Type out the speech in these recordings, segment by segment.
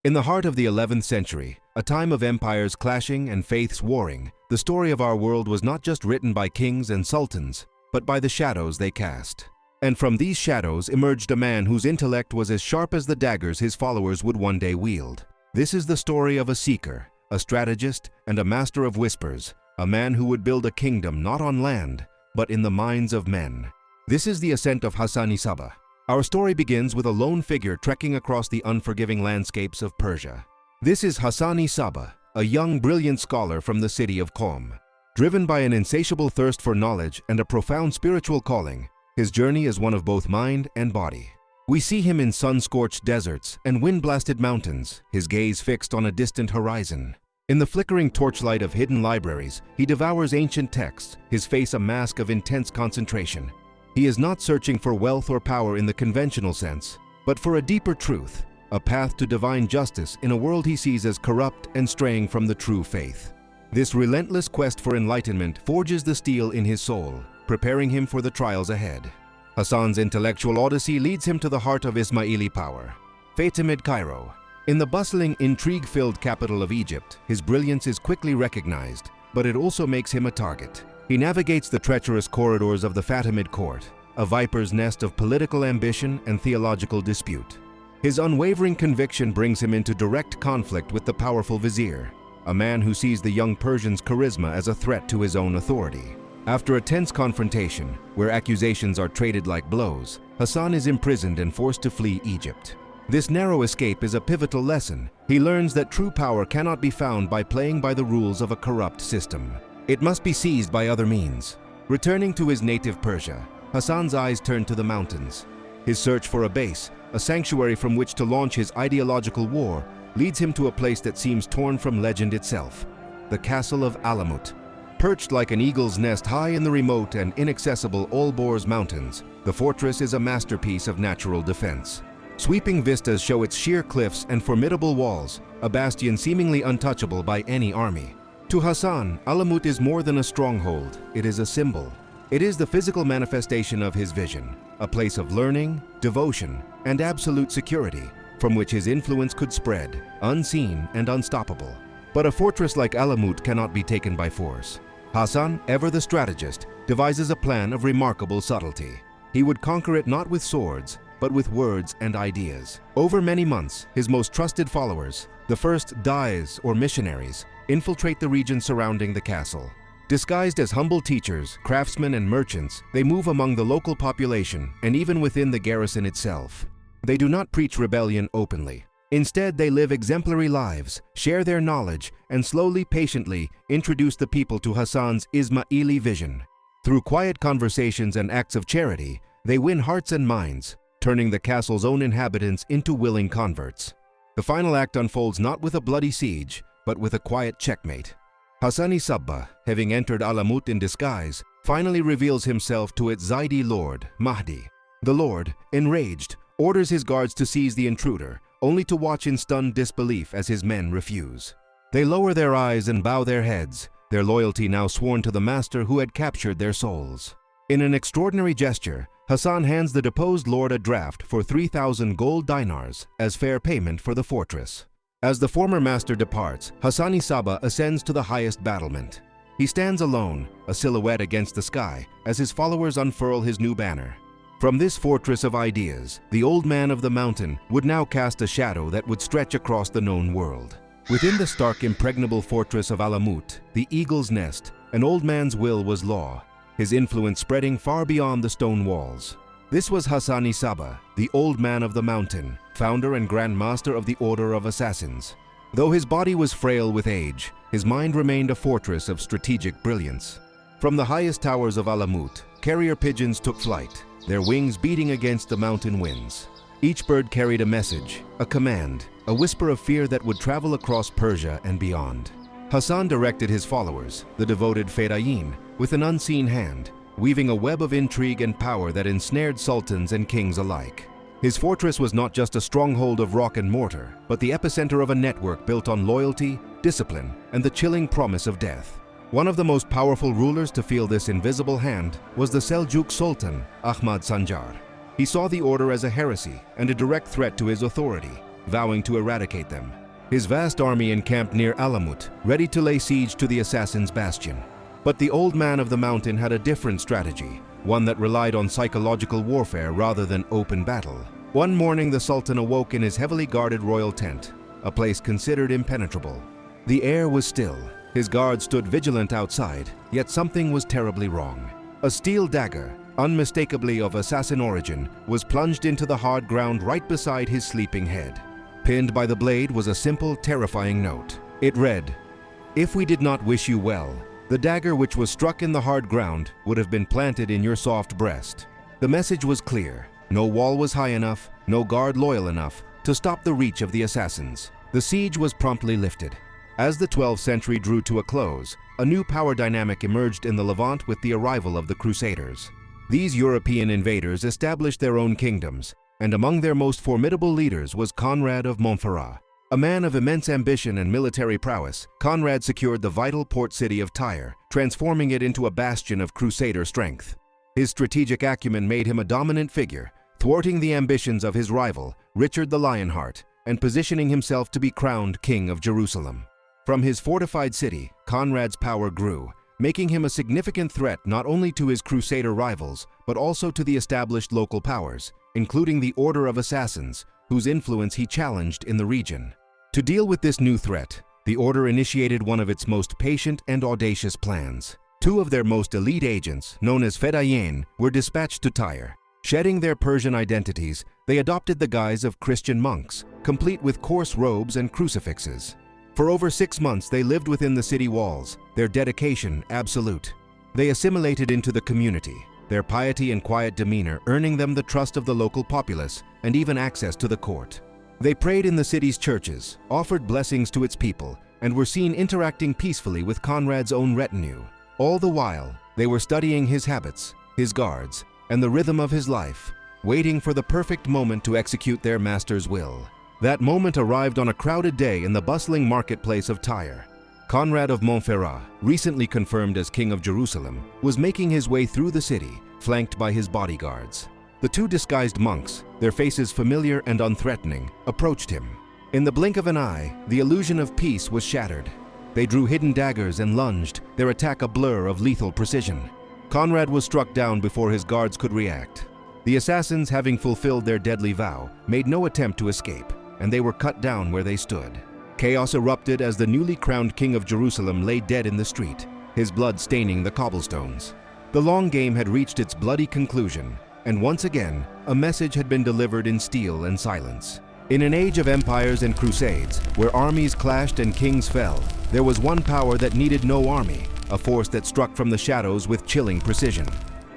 In the heart of the 11th century, a time of empires clashing and faiths warring, the story of our world was not just written by kings and sultans, but by the shadows they cast. And from these shadows emerged a man whose intellect was as sharp as the daggers his followers would one day wield. This is the story of a seeker, a strategist, and a master of whispers, a man who would build a kingdom not on land, but in the minds of men. This is the ascent of Hashashin. Our story begins with a lone figure trekking across the unforgiving landscapes of Persia. This is Hashashin, a young, brilliant scholar from the city of Qom. Driven by an insatiable thirst for knowledge and a profound spiritual calling, his journey is one of both mind and body. We see him in sun-scorched deserts and wind-blasted mountains, his gaze fixed on a distant horizon. In the flickering torchlight of hidden libraries, he devours ancient texts, his face a mask of intense concentration. He is not searching for wealth or power in the conventional sense, but for a deeper truth, a path to divine justice in a world he sees as corrupt and straying from the true faith. This relentless quest for enlightenment forges the steel in his soul, preparing him for the trials ahead. Hassan's intellectual odyssey leads him to the heart of Ismaili power, Fatimid Cairo. In the bustling, intrigue-filled capital of Egypt, his brilliance is quickly recognized, but it also makes him a target. He navigates the treacherous corridors of the Fatimid court, a viper's nest of political ambition and theological dispute. His unwavering conviction brings him into direct conflict with the powerful vizier, a man who sees the young Persian's charisma as a threat to his own authority. After a tense confrontation, where accusations are traded like blows, Hassan is imprisoned and forced to flee Egypt. This narrow escape is a pivotal lesson. He learns that true power cannot be found by playing by the rules of a corrupt system. It must be seized by other means. Returning to his native Persia, Hassan's eyes turn to the mountains. His search for a base, a sanctuary from which to launch his ideological war, leads him to a place that seems torn from legend itself, the castle of Alamut. Perched like an eagle's nest high in the remote and inaccessible Olborz Mountains, the fortress is a masterpiece of natural defense. Sweeping vistas show its sheer cliffs and formidable walls, a bastion seemingly untouchable by any army. To Hassan, Alamut is more than a stronghold, it is a symbol. It is the physical manifestation of his vision, a place of learning, devotion, and absolute security, from which his influence could spread, unseen and unstoppable. But a fortress like Alamut cannot be taken by force. Hassan, ever the strategist, devises a plan of remarkable subtlety. He would conquer it not with swords, but with words and ideas. Over many months, his most trusted followers, the first dais or missionaries, infiltrate the region surrounding the castle. Disguised as humble teachers, craftsmen, and merchants, they move among the local population and even within the garrison itself. They do not preach rebellion openly. Instead, they live exemplary lives, share their knowledge, and slowly, patiently introduce the people to Hassan's Ismaili vision. Through quiet conversations and acts of charity, they win hearts and minds, turning the castle's own inhabitants into willing converts. The final act unfolds not with a bloody siege, but with a quiet checkmate. Hashashin, having entered Alamut in disguise, finally reveals himself to its Zaidi lord, Mahdi. The lord, enraged, orders his guards to seize the intruder, only to watch in stunned disbelief as his men refuse. They lower their eyes and bow their heads, their loyalty now sworn to the master who had captured their souls. In an extraordinary gesture, Hassan hands the deposed lord a draft for 3,000 gold dinars as fair payment for the fortress. As the former master departs, Hashashin ascends to the highest battlement. He stands alone, a silhouette against the sky, as his followers unfurl his new banner. From this fortress of ideas, the old man of the mountain would now cast a shadow that would stretch across the known world. Within the stark, impregnable fortress of Alamut, the eagle's nest, an old man's will was law, his influence spreading far beyond the stone walls. This was Hashashin, the old man of the mountain, founder and grand master of the Order of Assassins. Though his body was frail with age, his mind remained a fortress of strategic brilliance. From the highest towers of Alamut, carrier pigeons took flight, their wings beating against the mountain winds. Each bird carried a message, a command, a whisper of fear that would travel across Persia and beyond. Hassan directed his followers, the devoted Fedayeen, with an unseen hand, weaving a web of intrigue and power that ensnared sultans and kings alike. His fortress was not just a stronghold of rock and mortar, but the epicenter of a network built on loyalty, discipline, and the chilling promise of death. One of the most powerful rulers to feel this invisible hand was the Seljuk Sultan, Ahmad Sanjar. He saw the order as a heresy and a direct threat to his authority. vowing to eradicate them. His vast army encamped near Alamut, ready to lay siege to the assassins' bastion. But the old man of the mountain had a different strategy, one that relied on psychological warfare rather than open battle. One morning, the Sultan awoke in his heavily guarded royal tent, a place considered impenetrable. The air was still. His guards stood vigilant outside, yet something was terribly wrong. A steel dagger, unmistakably of assassin origin, was plunged into the hard ground right beside his sleeping head. Pinned by the blade was a simple, terrifying note. It read, "If we did not wish you well, the dagger which was struck in the hard ground would have been planted in your soft breast." The message was clear. No wall was high enough, no guard loyal enough to stop the reach of the assassins. The siege was promptly lifted. As the 12th century drew to a close, a new power dynamic emerged in the Levant with the arrival of the Crusaders. These European invaders established their own kingdoms, and among their most formidable leaders was Conrad of Montferrat. A man of immense ambition and military prowess, Conrad secured the vital port city of Tyre, transforming it into a bastion of Crusader strength. His strategic acumen made him a dominant figure, thwarting the ambitions of his rival, Richard the Lionheart, and positioning himself to be crowned King of Jerusalem. From his fortified city, Conrad's power grew, making him a significant threat not only to his Crusader rivals, but also to the established local powers, including the Order of Assassins, whose influence he challenged in the region. To deal with this new threat, the Order initiated one of its most patient and audacious plans. Two of their most elite agents, known as Fedayeen, were dispatched to Tyre. Shedding their Persian identities, they adopted the guise of Christian monks, complete with coarse robes and crucifixes. For over 6 months, they lived within the city walls, their dedication absolute. They assimilated into the community, their piety and quiet demeanor earning them the trust of the local populace and even access to the court. They prayed in the city's churches, offered blessings to its people, and were seen interacting peacefully with Conrad's own retinue. All the while, they were studying his habits, his guards, and the rhythm of his life, waiting for the perfect moment to execute their master's will. That moment arrived on a crowded day in the bustling marketplace of Tyre. Conrad of Montferrat, recently confirmed as King of Jerusalem, was making his way through the city, flanked by his bodyguards. The two disguised monks, their faces familiar and unthreatening, approached him. In the blink of an eye, the illusion of peace was shattered. They drew hidden daggers and lunged, their attack a blur of lethal precision. Conrad was struck down before his guards could react. The assassins, having fulfilled their deadly vow, made no attempt to escape, and they were cut down where they stood. Chaos erupted as the newly crowned King of Jerusalem lay dead in the street, his blood staining the cobblestones. The long game had reached its bloody conclusion, and once again, a message had been delivered in steel and silence. In an age of empires and crusades, where armies clashed and kings fell, there was one power that needed no army, a force that struck from the shadows with chilling precision.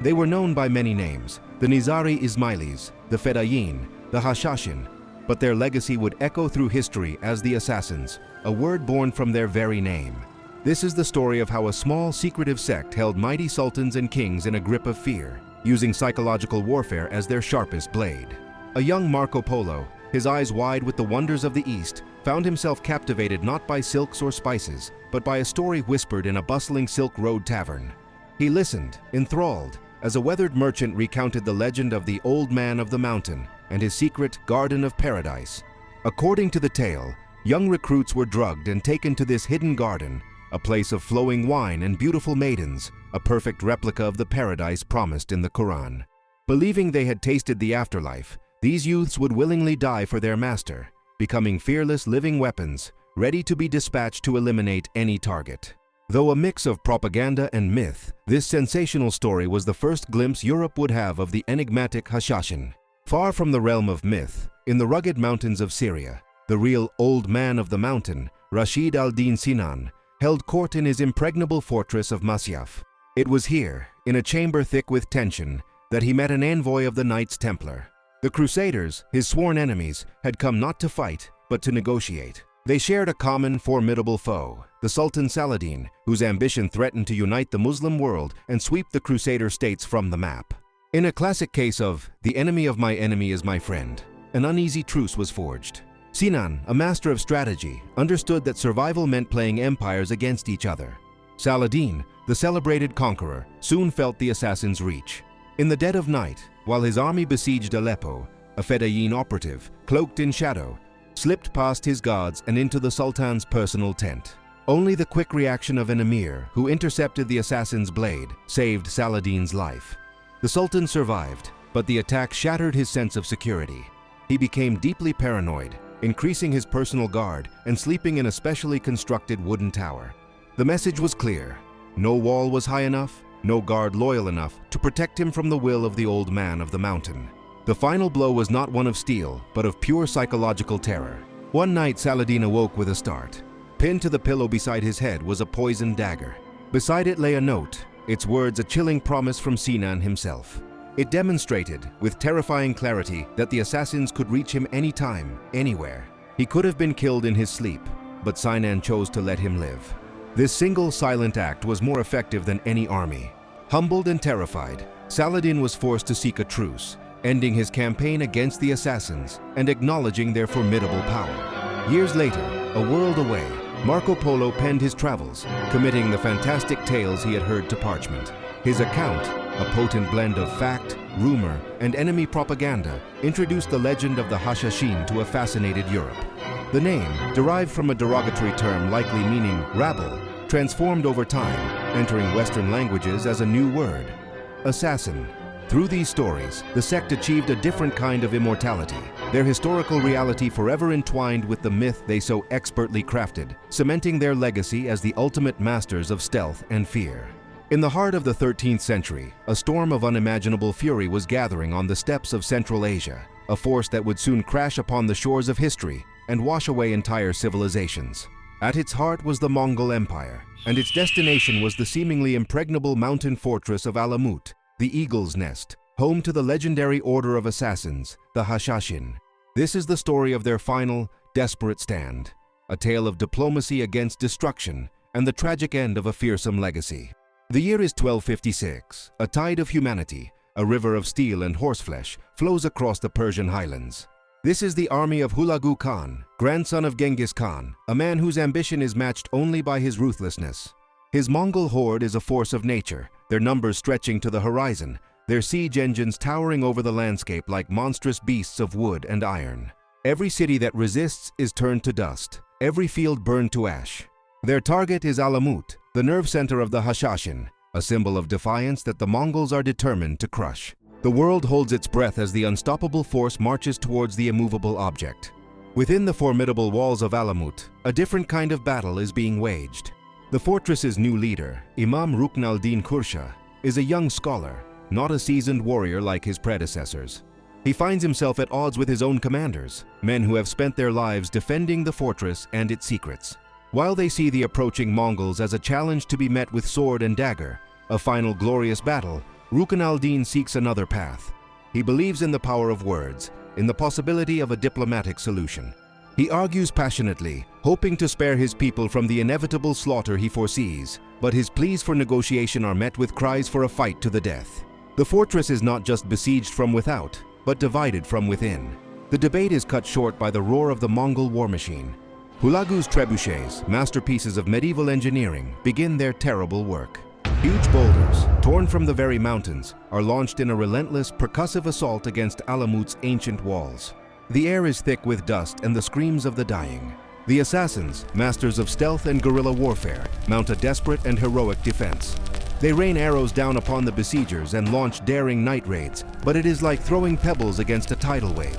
They were known by many names, the Nizari Ismailis, the Fedayeen, the Hashashin, but their legacy would echo through history as the Assassins, a word born from their very name. This is the story of how a small, secretive sect held mighty sultans and kings in a grip of fear, using psychological warfare as their sharpest blade. A young Marco Polo, his eyes wide with the wonders of the East, found himself captivated not by silks or spices, but by a story whispered in a bustling Silk Road tavern. He listened, enthralled, as a weathered merchant recounted the legend of the Old Man of the Mountain and his secret Garden of Paradise. According to the tale, young recruits were drugged and taken to this hidden garden, a place of flowing wine and beautiful maidens, a perfect replica of the paradise promised in the Quran. Believing they had tasted the afterlife, these youths would willingly die for their master, becoming fearless living weapons, ready to be dispatched to eliminate any target. Though a mix of propaganda and myth, this sensational story was the first glimpse Europe would have of the enigmatic Hashashin. Far from the realm of myth, in the rugged mountains of Syria, the real Old Man of the Mountain, Rashid al-Din Sinan, held court in his impregnable fortress of Masyaf. It was here, in a chamber thick with tension, that he met an envoy of the Knights Templar. The Crusaders, his sworn enemies, had come not to fight, but to negotiate. They shared a common, formidable foe, the Sultan Saladin, whose ambition threatened to unite the Muslim world and sweep the Crusader states from the map. In a classic case of, the enemy of my enemy is my friend, an uneasy truce was forged. Sinan, a master of strategy, understood that survival meant playing empires against each other. Saladin, the celebrated conqueror, soon felt the assassin's reach. In the dead of night, while his army besieged Aleppo, a Fedayeen operative, cloaked in shadow, slipped past his guards and into the Sultan's personal tent. Only the quick reaction of an emir who intercepted the assassin's blade saved Saladin's life. The Sultan survived, but the attack shattered his sense of security. He became deeply paranoid, increasing his personal guard and sleeping in a specially constructed wooden tower. The message was clear. No wall was high enough, no guard loyal enough to protect him from the will of the old man of the mountain. The final blow was not one of steel, but of pure psychological terror. One night, Saladin awoke with a start. Pinned to the pillow beside his head was a poisoned dagger. Beside it lay a note, its words a chilling promise from Sinan himself. It demonstrated, with terrifying clarity, that the assassins could reach him anytime, anywhere. He could have been killed in his sleep, but Sinan chose to let him live. This single silent act was more effective than any army. Humbled and terrified, Saladin was forced to seek a truce, ending his campaign against the assassins and acknowledging their formidable power. Years later, a world away, Marco Polo penned his travels, committing the fantastic tales he had heard to parchment. His account, a potent blend of fact, rumor, and enemy propaganda, introduced the legend of the Hashashin to a fascinated Europe. The name, derived from a derogatory term likely meaning rabble, transformed over time, entering Western languages as a new word: assassin. Through these stories, the sect achieved a different kind of immortality, their historical reality forever entwined with the myth they so expertly crafted, cementing their legacy as the ultimate masters of stealth and fear. In the heart of the 13th century, a storm of unimaginable fury was gathering on the steppes of Central Asia, a force that would soon crash upon the shores of history and wash away entire civilizations. At its heart was the Mongol Empire, and its destination was the seemingly impregnable mountain fortress of Alamut, the Eagle's Nest, home to the legendary order of assassins, the Hashashin. This is the story of their final, desperate stand, a tale of diplomacy against destruction and the tragic end of a fearsome legacy. The year is 1256. A tide of humanity, a river of steel and horseflesh, flows across the Persian highlands. This is the army of Hulagu Khan, grandson of Genghis Khan, a man whose ambition is matched only by his ruthlessness. His Mongol horde is a force of nature, their numbers stretching to the horizon, their siege engines towering over the landscape like monstrous beasts of wood and iron. Every city that resists is turned to dust, every field burned to ash. Their target is Alamut, the nerve center of the Hashashin, a symbol of defiance that the Mongols are determined to crush. The world holds its breath as the unstoppable force marches towards the immovable object. Within the formidable walls of Alamut, a different kind of battle is being waged. The fortress's new leader, Imam Rukn al-Din Kursha, is a young scholar, not a seasoned warrior like his predecessors. He finds himself at odds with his own commanders, men who have spent their lives defending the fortress and its secrets. While they see the approaching Mongols as a challenge to be met with sword and dagger, a final glorious battle, Rukn al-Din seeks another path. He believes in the power of words, in the possibility of a diplomatic solution. He argues passionately, hoping to spare his people from the inevitable slaughter he foresees, but his pleas for negotiation are met with cries for a fight to the death. The fortress is not just besieged from without, but divided from within. The debate is cut short by the roar of the Mongol war machine. Hulagu's trebuchets, masterpieces of medieval engineering, begin their terrible work. Huge boulders, torn from the very mountains, are launched in a relentless, percussive assault against Alamut's ancient walls. The air is thick with dust and the screams of the dying. The assassins, masters of stealth and guerrilla warfare, mount a desperate and heroic defense. They rain arrows down upon the besiegers and launch daring night raids, but it is like throwing pebbles against a tidal wave.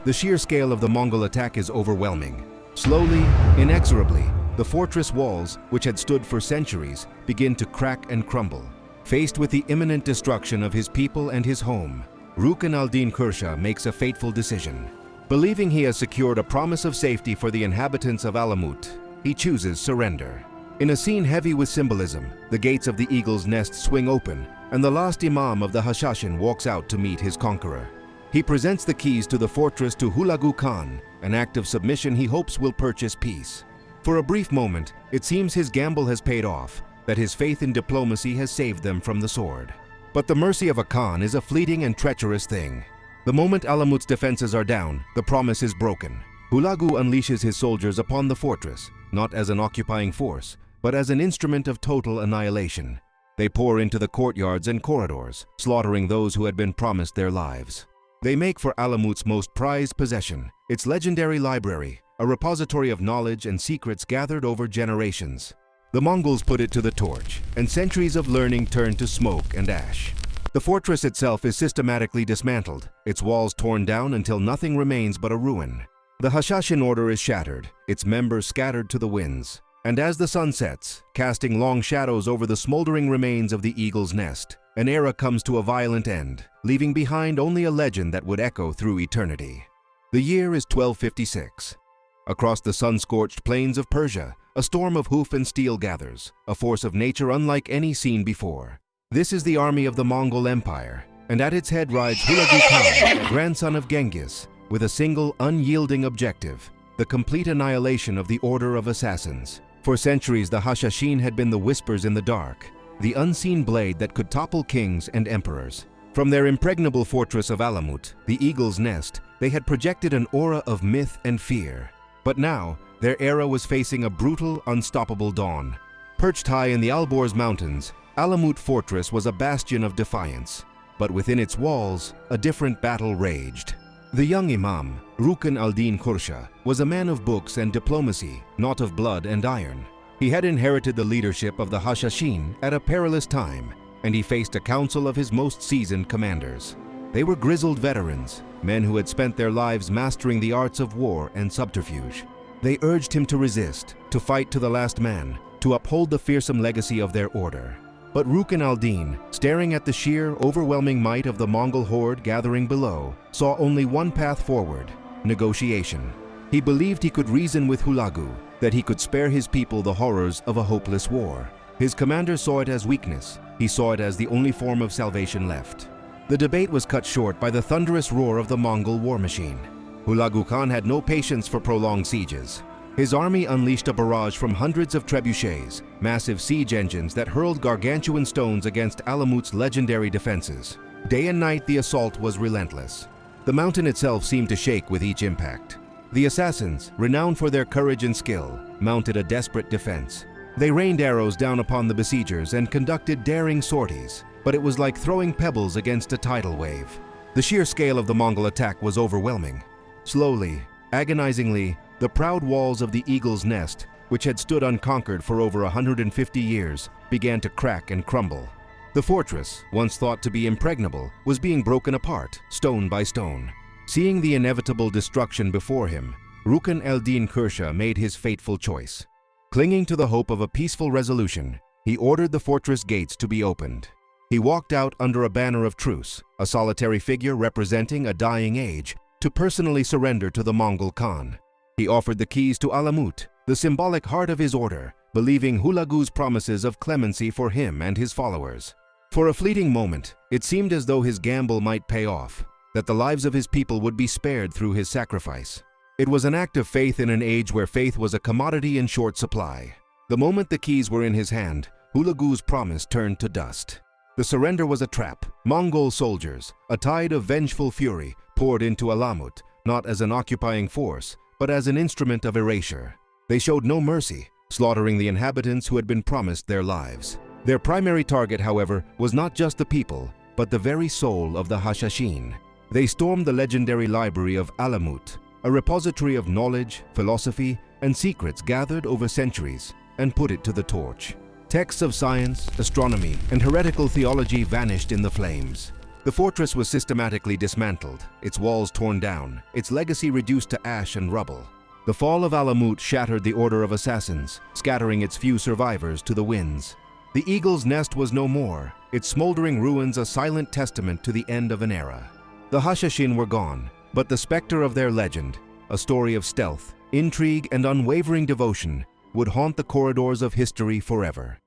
The sheer scale of the Mongol attack is overwhelming. Slowly, inexorably, the fortress walls, which had stood for centuries, begin to crack and crumble. Faced with the imminent destruction of his people and his home, Rukn al-Din Kursha makes a fateful decision. Believing he has secured a promise of safety for the inhabitants of Alamut, he chooses surrender. In a scene heavy with symbolism, the gates of the Eagle's Nest swing open, and the last Imam of the Hashashin walks out to meet his conqueror. He presents the keys to the fortress to Hulagu Khan, an act of submission he hopes will purchase peace. For a brief moment, it seems his gamble has paid off, that his faith in diplomacy has saved them from the sword. But the mercy of a Khan is a fleeting and treacherous thing. The moment Alamut's defenses are down, the promise is broken. Hulagu unleashes his soldiers upon the fortress, not as an occupying force, but as an instrument of total annihilation. They pour into the courtyards and corridors, slaughtering those who had been promised their lives. They make for Alamut's most prized possession, its legendary library, a repository of knowledge and secrets gathered over generations. The Mongols put it to the torch, and centuries of learning turned to smoke and ash. The fortress itself is systematically dismantled, its walls torn down until nothing remains but a ruin. The Hashashin order is shattered, its members scattered to the winds. And as the sun sets, casting long shadows over the smoldering remains of the eagle's nest, an era comes to a violent end, leaving behind only a legend that would echo through eternity. The year is 1256. Across the sun-scorched plains of Persia, a storm of hoof and steel gathers, a force of nature unlike any seen before. This is the army of the Mongol Empire, and at its head rides Hulagu Khan, grandson of Genghis, with a single unyielding objective: the complete annihilation of the Order of Assassins. For centuries, the Hashashin had been the whispers in the dark, the unseen blade that could topple kings and emperors. From their impregnable fortress of Alamut, the eagle's nest, they had projected an aura of myth and fear. But now, their era was facing a brutal, unstoppable dawn. Perched high in the Alborz Mountains, Alamut Fortress was a bastion of defiance. But within its walls, a different battle raged. The young Imam, Rukn al-Din Kursha, was a man of books and diplomacy, not of blood and iron. He had inherited the leadership of the Hashashin at a perilous time, and he faced a council of his most seasoned commanders. They were grizzled veterans, men who had spent their lives mastering the arts of war and subterfuge. They urged him to resist, to fight to the last man, to uphold the fearsome legacy of their order. But Rukn al-Din, staring at the sheer, overwhelming might of the Mongol horde gathering below, saw only one path forward: negotiation. He believed he could reason with Hulagu, that he could spare his people the horrors of a hopeless war. His commander saw it as weakness. He saw it as the only form of salvation left. The debate was cut short by the thunderous roar of the Mongol war machine. Hulagu Khan had no patience for prolonged sieges. His army unleashed a barrage from hundreds of trebuchets, massive siege engines that hurled gargantuan stones against Alamut's legendary defenses. Day and night, the assault was relentless. The mountain itself seemed to shake with each impact. The assassins, renowned for their courage and skill, mounted a desperate defense. They rained arrows down upon the besiegers and conducted daring sorties, but it was like throwing pebbles against a tidal wave. The sheer scale of the Mongol attack was overwhelming. Slowly, agonizingly, the proud walls of the eagle's nest, which had stood unconquered for over 150 years, began to crack and crumble. The fortress, once thought to be impregnable, was being broken apart, stone by stone. Seeing the inevitable destruction before him, Rukn al-Din Kursha made his fateful choice. Clinging to the hope of a peaceful resolution, he ordered the fortress gates to be opened. He walked out under a banner of truce, a solitary figure representing a dying age, to personally surrender to the Mongol Khan. He offered the keys to Alamut, the symbolic heart of his order, believing Hulagu's promises of clemency for him and his followers. For a fleeting moment, it seemed as though his gamble might pay off, that the lives of his people would be spared through his sacrifice. It was an act of faith in an age where faith was a commodity in short supply. The moment the keys were in his hand, Hulagu's promise turned to dust. The surrender was a trap. Mongol soldiers, a tide of vengeful fury, poured into Alamut, not as an occupying force, but as an instrument of erasure. They showed no mercy, slaughtering the inhabitants who had been promised their lives. Their primary target, however, was not just the people, but the very soul of the Hashashin. They stormed the legendary library of Alamut, a repository of knowledge, philosophy, and secrets gathered over centuries, and put it to the torch. Texts of science, astronomy, and heretical theology vanished in the flames. The fortress was systematically dismantled, its walls torn down, its legacy reduced to ash and rubble. The fall of Alamut shattered the Order of Assassins, scattering its few survivors to the winds. The eagle's nest was no more, its smoldering ruins a silent testament to the end of an era. The Hashashin were gone, but the specter of their legend, a story of stealth, intrigue, and unwavering devotion, would haunt the corridors of history forever.